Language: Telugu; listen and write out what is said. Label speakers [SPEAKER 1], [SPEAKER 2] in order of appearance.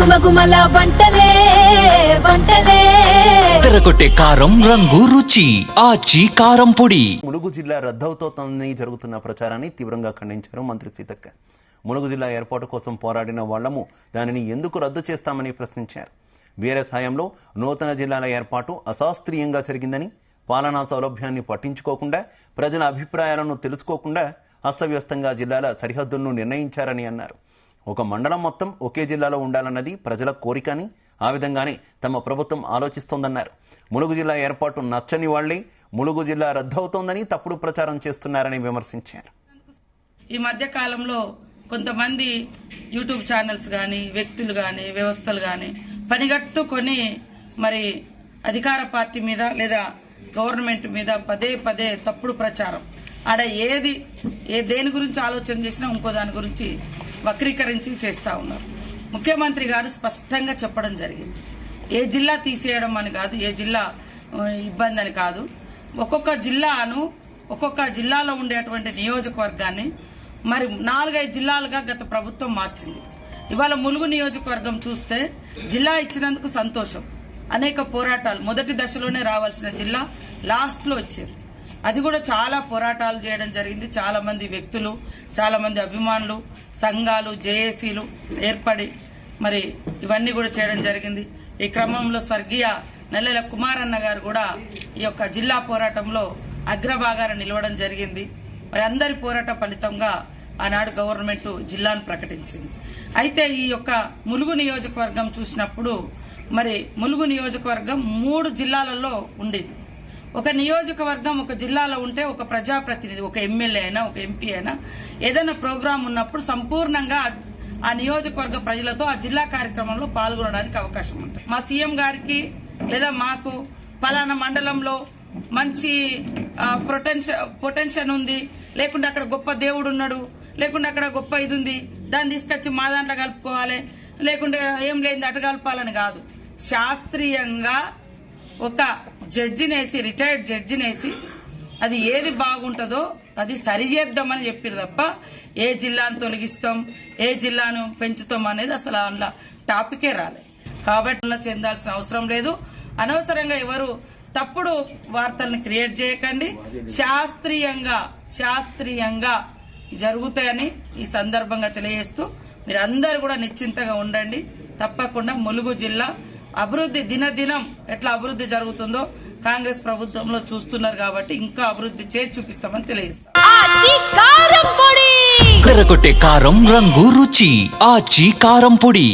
[SPEAKER 1] గుమగుమల వంటలే వంటలే
[SPEAKER 2] తెరకొట్టే కారం రంగు రుచి ఆచి కారం పొడి.
[SPEAKER 3] ములుగు జిల్లా రద్దవుతోందని జరుగుతున్న ప్రచారాన్ని తీవ్రంగా ఖండించారు మంత్రి సీతక్క. ములుగు జిల్లా ఏర్పాటు కోసం పోరాడిన వాళ్లము దానిని ఎందుకు రద్దు చేస్తామని ప్రశ్నించారు. బీఆర్ఎస్ హయాంలో నూతన జిల్లాల ఏర్పాటు అశాస్త్రీయంగా జరిగిందని, పాలనా సౌలభ్యాన్ని పట్టించుకోకుండా, ప్రజల అభిప్రాయాలను తెలుసుకోకుండా అస్తవ్యస్తంగా జిల్లాల సరిహద్దులను నిర్ణయించారని అన్నారు. ఒక మండలం మొత్తం ఒకే జిల్లాలో ఉండాలన్నది ప్రజల కోరికని, ఆ విధంగానే తమ ప్రభుత్వం ఆలోచిస్తోందన్నారు. ములుగు జిల్లా ఏర్పాటు నచ్చని వాళ్లే ములుగు జిల్లా రద్దవుతోందని తప్పుడు ప్రచారం చేస్తున్నారని విమర్శించారు.
[SPEAKER 4] ఈ మధ్య కాలంలో కొంతమంది యూట్యూబ్ ఛానల్స్ గాని, వ్యక్తులు గాని, వ్యవస్థలు గాని పనిగట్టుకొని మరి అధికార పార్టీ మీద లేదా గవర్నమెంట్ మీద పదే పదే తప్పుడు ప్రచారం, ఆడ దేని గురించి ఆలోచన చేసినా ఇంకో దాని గురించి వక్రీకరించి చేస్తా ఉన్నారు. ముఖ్యమంత్రి గారు స్పష్టంగా చెప్పడం జరిగింది. ఏ జిల్లా తీసేయడం అని కాదు, ఏ జిల్లా ఇబ్బంది అని కాదు. ఒక్కొక్క జిల్లాలో ఉండేటువంటి నియోజకవర్గాన్ని మరి 4-5 జిల్లాలుగా గత ప్రభుత్వం మార్చింది. ఇవాళ ములుగు నియోజకవర్గం చూస్తే జిల్లా ఇచ్చినందుకు సంతోషం. అనేక పోరాటాలు, మొదటి దశలోనే రావాల్సిన జిల్లా లాస్ట్ లో వచ్చారు. అది కూడా చాలా పోరాటాలు చేయడం జరిగింది. చాలా మంది వ్యక్తులు, చాలా మంది అభిమానులు, సంఘాలు, జేఏసీలు ఏర్పడి మరి ఇవన్నీ కూడా చేయడం జరిగింది. ఈ క్రమంలో స్వర్గీయ నెల్లెల కుమారన్న గారు కూడా ఈ యొక్క జిల్లా పోరాటంలో అగ్రభాగాన నిలవడం జరిగింది. మరి అందరి పోరాట ఫలితంగా ఆనాడు గవర్నమెంట్ జిల్లాను ప్రకటించింది. అయితే ఈ యొక్క ములుగు నియోజకవర్గం చూసినప్పుడు మరి ములుగు నియోజకవర్గం 3 జిల్లాలలో ఉండేది. ఒక నియోజకవర్గం ఒక జిల్లాలో ఉంటే ఒక ప్రజాప్రతినిధి, ఒక ఎమ్మెల్యే అయినా, ఒక ఎంపీ అయినా ఏదైనా ప్రోగ్రాం ఉన్నప్పుడు సంపూర్ణంగా ఆ నియోజకవర్గ ప్రజలతో ఆ జిల్లా కార్యక్రమంలో పాల్గొనడానికి అవకాశం ఉంటుంది. మా సీఎం గారికి లేదా మాకు పలానా మండలంలో మంచి పొటెన్షియల్ ఉంది, లేకుంటే అక్కడ గొప్ప దేవుడు ఉన్నాడు, లేకుంటే అక్కడ గొప్ప ఇది ఉంది, దాన్ని తీసుకొచ్చి మా దాంట్లో కలుపుకోవాలి, లేకుంటే ఏం లేదు అటు కలపాలని కాదు. శాస్త్రీయంగా ఒక జడ్జినేసి, రిటైర్డ్ జడ్జినేసి అది ఏది బాగుంటుందో అది సరిచేద్దామని చెప్పారు తప్ప ఏ జిల్లాను తొలగిస్తాం, ఏ జిల్లాను పెంచుతాం అనేది అసలు అందులో టాపికే రాలేదు. కాబట్టి చెందాల్సిన అవసరం లేదు. అనవసరంగా ఎవరు తప్పుడు వార్తల్ని క్రియేట్ చేయకండి. శాస్త్రీయంగా జరుగుతాయని ఈ సందర్భంగా తెలియజేస్తూ మీరందరూ కూడా నిశ్చింతగా ఉండండి. తప్పకుండా ములుగు జిల్లా అభివృద్ధి దినదినం ఎట్లా అభివృద్ధి జరుగుతుందో కాంగ్రెస్ ప్రభుత్వంలో చూస్తున్నారు కాబట్టి ఇంకా అభివృద్ధి చేసి చూపిస్తామని తెలియజేస్తాం.
[SPEAKER 2] తెరకొట్టే కారం రంగు రుచి ఆచి కారం పొడి.